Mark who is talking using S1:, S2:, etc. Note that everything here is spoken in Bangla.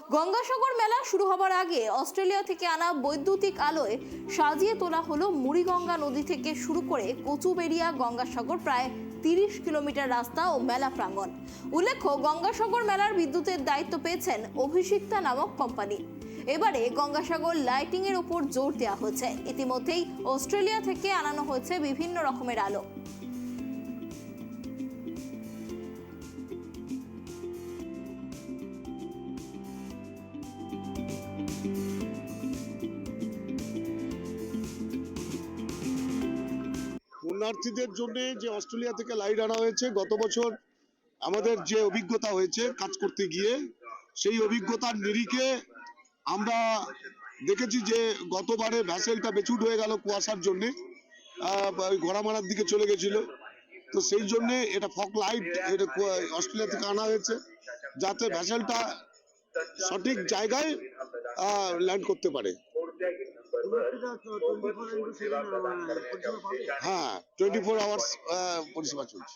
S1: গঙ্গাসাগর মেলা শুরু হবার আগে অস্ট্রেলিয়া থেকে আনা বৈদ্যুতিক আলোয় সাজিয়ে তোলা হলো মুড়িগঙ্গা নদী থেকে শুরু করে কচুবেড়িয়া গঙ্গাসাগর প্রায় 30 কিলোমিটার রাস্তা ও মেলা প্রাঙ্গণ। উল্লেখ্য, গঙ্গাসাগর মেলার বিদ্যুতের দায়িত্ব পেয়েছেন অভিষিক্তা নামক কোম্পানি। এবারে গঙ্গাসাগর লাইটিং এর উপর জোর দেওয়া হয়েছে। ইতিমধ্যেই অস্ট্রেলিয়া থেকে আনানো হয়েছে বিভিন্ন রকমের আলো।
S2: পুণ্যার্থীদের জন্য যে অস্ট্রেলিয়া থেকে লাইট আনা হয়েছে, গত বছর আমাদের যে অভিজ্ঞতা হয়েছে কাজ করতে গিয়ে, সেই অভিজ্ঞতার নিরিখে আমরা দেখেছি যে গতবারে ভ্যাসেলটা বেচুট হয়ে গেল কুয়াশার জন্য, ঘোড়ামারার দিকে চলে গেছিল। তো সেই জন্যে এটা ফগ লাইট এটা অস্ট্রেলিয়া থেকে আনা হয়েছে, যাতে ভ্যাসেলটা সঠিক জায়গায় ল্যান্ড করতে পারে। হ্যাঁ, 24 আওয়ার্স পরিষেবা চলছে।